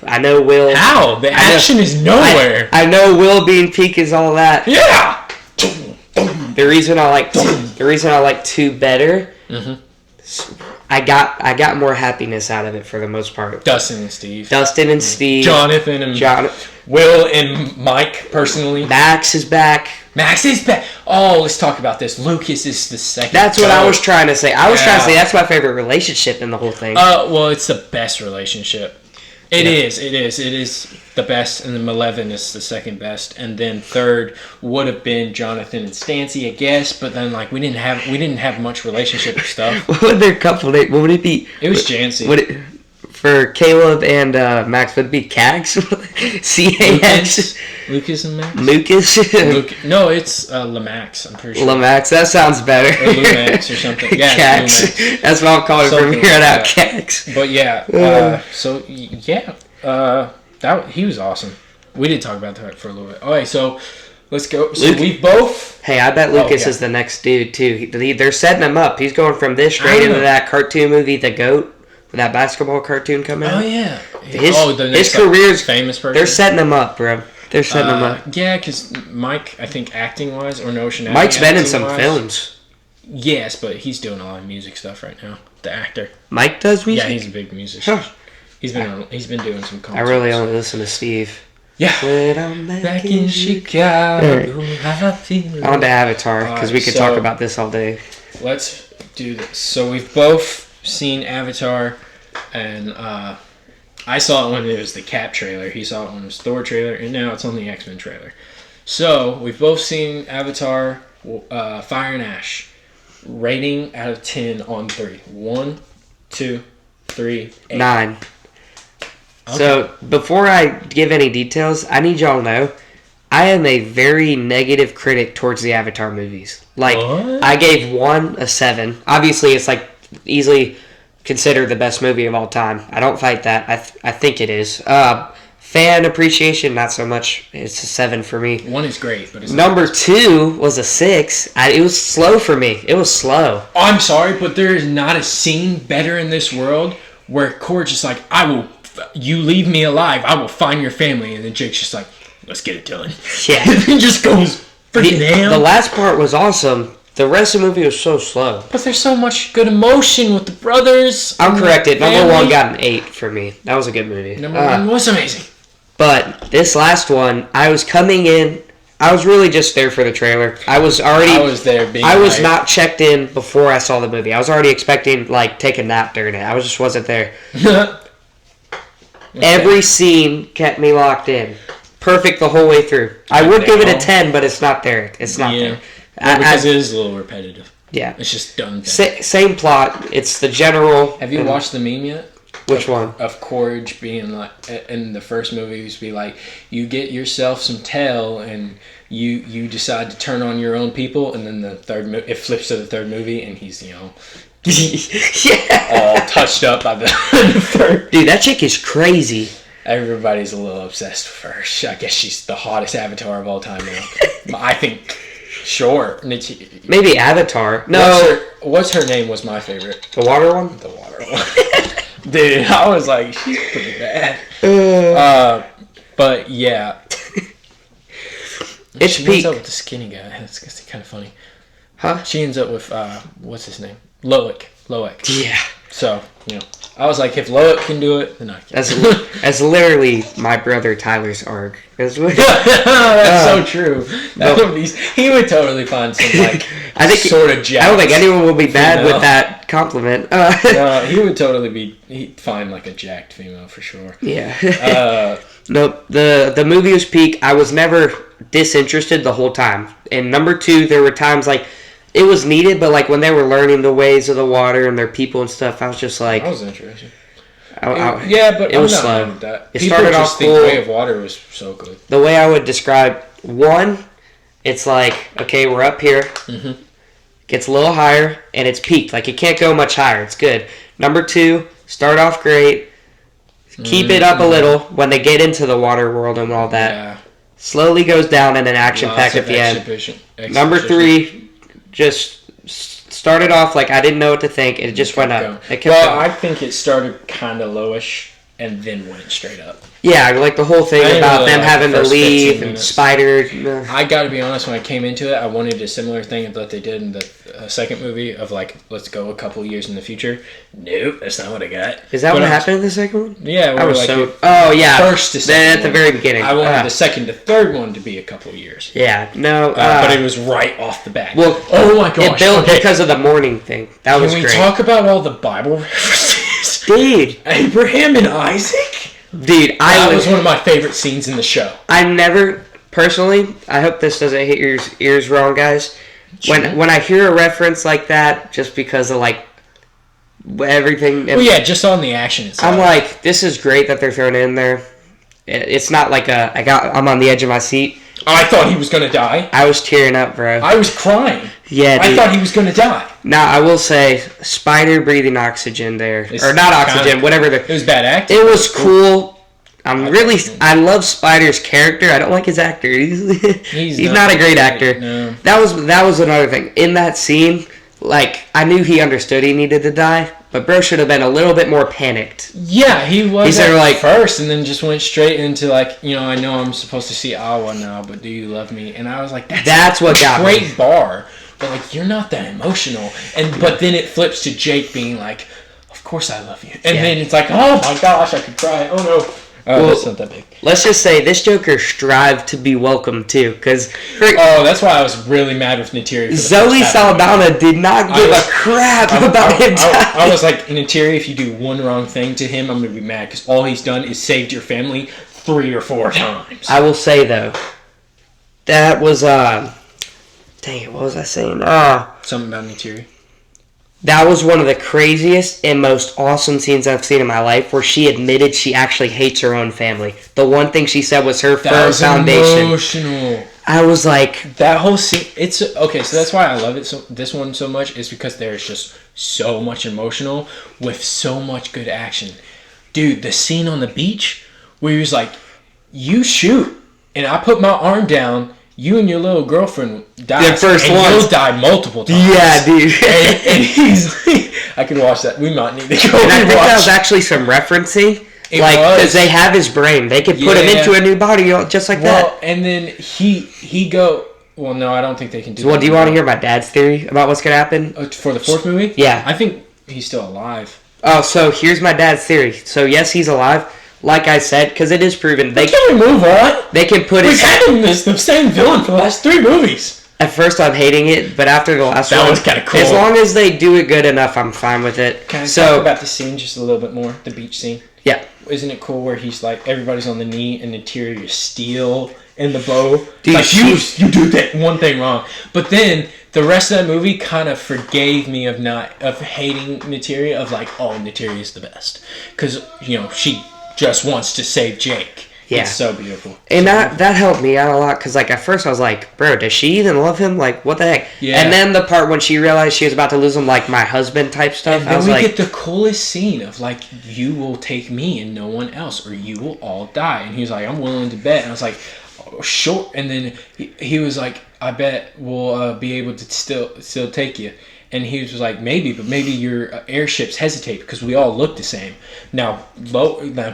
I know Will. How? The action is nowhere. I know Will being peak is all that. Yeah. The reason I like 2 better, I got more happiness out of it for the most part. Dustin and Steve, Jonathan and Will and Mike personally. Max is back. Oh, let's talk about this. Lucas is the second. That's what I was trying to say. I was trying to say that's my favorite relationship in the whole thing. Well, it's the best relationship. It is the best, and then Malevolent is the second best, and then third would have been Jonathan and Stancy, I guess. But then like we didn't have much relationship stuff. What would their couple name? What would it be? It was Jancy. For Caleb and Max, would it be Cax? C-A-X? Lucas and Max? Lucas? No, it's Lamax, I'm pretty sure. Lamax, that sounds better. Or Lumax or something. Yeah, Cax. That's what I'm calling from here on out, Cax. But yeah, he was awesome. We did talk about that for a little bit. Okay, so let's go. So we both... Hey, I bet Lucas is the next dude, too. They're setting him up. He's going from this straight into that cartoon movie, The GOAT. That basketball cartoon coming out. Oh, yeah. His career's famous person. They're setting him up, bro. They're setting him up. Yeah, because Mike, I think acting-wise, or Notion acting Mike's been in some films. Yes, but he's doing a lot of music stuff right now. The actor. Mike does music? Yeah, he's a big musician. Huh. He's been doing some concerts. I really only listen to Steve. Yeah. When I'm back in Chicago, I feel on to Avatar, because we could talk about this all day. Let's do this. So we've both seen Avatar, and I saw it when it was the Cap trailer. He saw it when it was Thor trailer, and now it's on the X-Men trailer. So we've both seen Avatar Fire and Ash. Rating out of 10 on 3. 1, 2, 3, 8. 9. Okay. So before I give any details, I need y'all to know I am a very negative critic towards the Avatar movies. Like, what? I gave 1 a 7. Obviously, it's like easily considered the best movie of all time. I don't fight that. I think it is. Fan appreciation, not so much. It's a 7 for me. 1 is great, but it's number 2 was a 6. It was slow for me. It was slow. Oh, I'm sorry, but there is not a scene better in this world where Korra's just like, you leave me alive, I will find your family, and then Jake's just like, let's get it done. Yeah. And he just goes freaking ham. The last part was awesome. The rest of the movie was so slow. But there's so much good emotion with the brothers. I'm corrected. Number 1 got an 8 for me. That was a good movie. Number 1 was amazing. But this last one, I was coming in. I was really just there for the trailer. I was there. I was not checked in before I saw the movie. I was already expecting take a nap during it. I just wasn't there. Okay. Every scene kept me locked in. Perfect the whole way through. I would give it a 10, but it's not there. It's not there. Well, because it is a little repetitive. Yeah. It's just done. Same plot. It's the general. Have you watched the meme yet? Which one? Of Korra being like, in the first movie, he used to be like, you get yourself some tail and you decide to turn on your own people, and then it flips to the third movie and he's, yeah. all touched up by the first. Dude, that chick is crazy. Everybody's a little obsessed with her. I guess she's the hottest Avatar of all time now. I think Sure. Maybe Avatar. No. What's her name was my favorite. The water one? The water one. Dude, I was like, she's pretty bad. But yeah. She ends up with the skinny guy. That's kind of funny. Huh? She ends up with, what's his name? Loic. Yeah. So, I was like, if Loic can do it, then I can. That's literally my brother Tyler's arc. That's so true. He would totally find some sort of jacked. I don't think anyone will be bad with that compliment. He would totally he'd find like a jacked female for sure. Yeah. Nope. The movie was peak. I was never disinterested the whole time. And number 2, there were times like it was needed, but like when they were learning the ways of the water and their people and stuff, I was just like, I was interested. But it was slow. It started off cool. The way of water was so good. The way I would describe 1, it's like, okay, we're up here. Mm-hmm. Gets a little higher, and it's peaked. Like, it can't go much higher. It's good. Number 2, start off great. Keep it up a little when they get into the water world and all that. Yeah. Slowly goes down and an action-pack at the end. Number 3, just started off like I didn't know what to think. It just went up. It kept going. I think it started kind of lowish and then went straight up. Yeah, like the whole thing about them having to leave and spiders. I got to be honest, when I came into it, I wanted a similar thing that they did in the second movie of like, let's go a couple years in the future. Nope, that's not what I got. Is that what happened in the second one? Yeah, first to second at the very beginning. I wanted the second to third one to be a couple years. Yeah, no. But it was right off the bat. Well, oh my gosh. It built because of the morning thing. That was great. Can we talk about all the Bible references? Dude. Abraham and Isaac? Dude, that was one of my favorite scenes in the show. I never, personally, I hope this doesn't hit your ears wrong, guys. When I hear a reference like that, just because of like everything. Well, yeah, just on the action itself. I'm like, this is great that they're throwing it in there. It's not like I'm on the edge of my seat. Oh, I thought he was going to die. I was tearing up, bro. I was crying. Yeah, dude. I thought he was going to die. Now, I will say, spider breathing oxygen there. Or not oxygen, whatever. It was bad acting. It was cool. I love Spider's character. I don't like his actor. He's not a great actor. No. That was another thing. In that scene, like, I knew he understood he needed to die, but bro should have been a little bit more panicked. Yeah, he was first, and then just went straight into like, I know I'm supposed to see Awa now, but do you love me? And I was like, that's what got me. Great bar, but like, you're not that emotional. But then it flips to Jake being like, of course I love you, and then it's like, oh my gosh, I could cry. Oh no. That's not that big. Let's just say this Joker strived to be welcome too, because that's why I was really mad with Neytiri. Zoe Saldana did not give a crap about him dying. I was like, Neytiri, if you do one wrong thing to him, I'm gonna be mad because all he's done is saved your family 3 or 4 times. I will say though, that was dang it, what was I saying? Something about Neytiri. That was one of the craziest and most awesome scenes I've seen in my life, where she admitted she actually hates her own family. The one thing she said was her firm foundation. Emotional. I was like, that whole scene. It's okay. So that's why I love it. So this one so much is because there's just so much emotional with so much good action. Dude, the scene on the beach where he was like, "You shoot," and I put my arm down. You and your little girlfriend died. You'll die multiple times. Yeah, dude. and he's I could watch that. We might need to go and I think that was actually some referencing. Because they have his brain. They could put him into a new body just like that. Well, and then he go... Well, no, I don't think they can do that. Well, do you want to hear my dad's theory about what's going to happen? For the 4th movie? Yeah. I think he's still alive. Oh, so here's my dad's theory. So, yes, he's alive. Like I said, because it is proven. Can we move on? They can put We've had the same villain for the last 3 movies. At first, I'm hating it, but after the last one... That was kind of cool. As long as they do it good enough, I'm fine with it. Can I talk about the scene just a little bit more? The beach scene? Yeah. Isn't it cool where he's like, everybody's on the knee and the interior is steel and the bow? Dude, like, you do that one thing wrong. But then... The rest of that movie kind of forgave me of hating Neytiri, of like, oh, Neytiri is the best. Because, she just wants to save Jake. Yeah. It's so beautiful. And that helped me out a lot, because like at first I was like, bro, does she even love him? Like, what the heck? Yeah. And then the part when she realized she was about to lose him, like my husband type stuff, and then we get the coolest scene of like, you will take me and no one else, or you will all die. And he was like, I'm willing to bet. And I was like, short. And then he was like, I bet we'll be able to still take you. And he was like, maybe, but maybe your airships hesitate because we all look the same. Now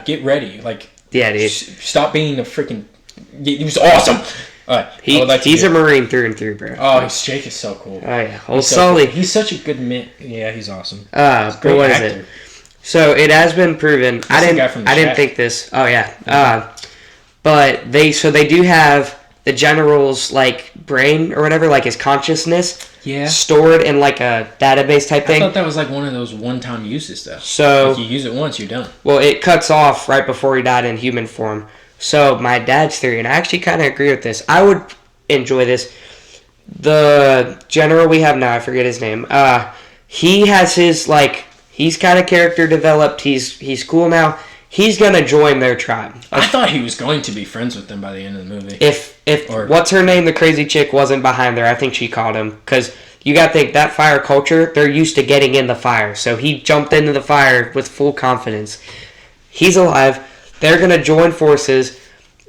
get ready. Like, yeah, dude. Stop being a freaking... He was awesome. He's a Marine through and through, bro. Oh, Jake is so cool. Oh, yeah. Old Sully. Cool. He's such a good man. Yeah, he's awesome. But what is it? So it has been proven. I didn't think this. Oh, yeah. But they do have the general's, like, brain or whatever, like his consciousness stored in, like, a database type thing. I thought that was, like, one of those one-time uses, though. So... Like, you use it once, you're done. Well, it cuts off right before he died in human form. So my dad's theory, and I actually kind of agree with this. I would enjoy this. The general we have now, I forget his name. He has his, like, he's kind of character developed. He's cool now. He's gonna join their tribe. I thought he was going to be friends with them by the end of the movie. If what's her name, the crazy chick, wasn't behind there, I think she caught him. Because you got to think, that fire culture, they're used to getting in the fire. So he jumped into the fire with full confidence. He's alive. They're going to join forces.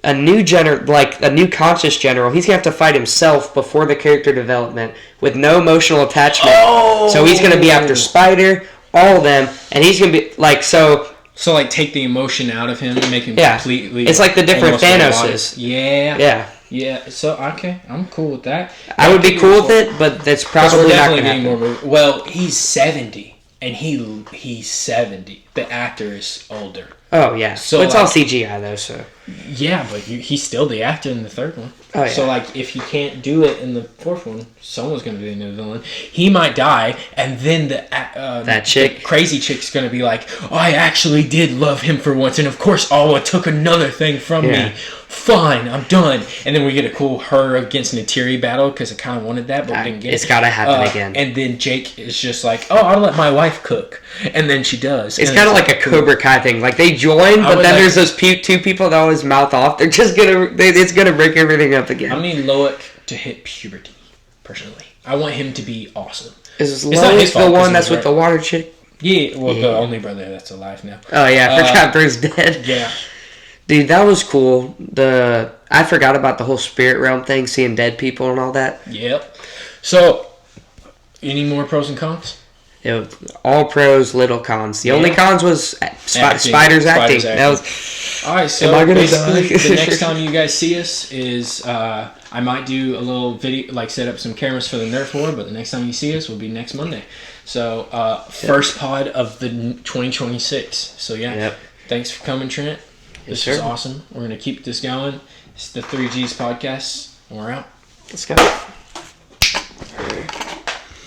A new conscious general. He's going to have to fight himself before the character development with no emotional attachment. Oh! So he's going to be after Spider, all of them, and he's going to be like, so, like, take the emotion out of him and make him completely... It's like the different Thanoses. Yeah. Yeah, so, okay, I'm cool with that. I would be cool with it, but that's probably not going to happen. Well, he's 70, and he's 70. The actor is older. Oh, yeah. So it's all CGI, though, so... Yeah, but he's still the actor in the third one. Oh, yeah. So, like, if you can't do it in the fourth one, someone's going to be the new villain. He might die, and then that chick, the crazy chick's going to be like, oh, I actually did love him for once, and of course Alwa took another thing from me. Fine, I'm done. And then we get a cool her against Neytiri battle, because I kind of wanted that, but we didn't get it. It's got to happen again. And then Jake is just like, oh, I'll let my wife cook. And then she does. It's kind of like a Cobra Kai thing. Like, they join, but then there's those two people that always mouth off. They're just it's gonna break everything up again. I need Loic to hit puberty, personally. I want him to be awesome. Is Loic the one that's with the water chick? Yeah, the only brother that's alive now. Oh, yeah, I forgot Bruce dead. Yeah. Dude, that was cool. I forgot about the whole spirit realm thing, seeing dead people and all that. Yep. So, any more pros and cons? All pros, little cons. The only cons was Spider's acting. That was... All right, so basically, the next time you guys see us is I might do a little video, like set up some cameras for the Nerf War, but the next time you see us will be next Monday. So, first pod of the 2026. So, yeah. Thanks for coming, Trent. This is awesome. We're going to keep this going. It's the 3Gspodcast. We're out. Let's go.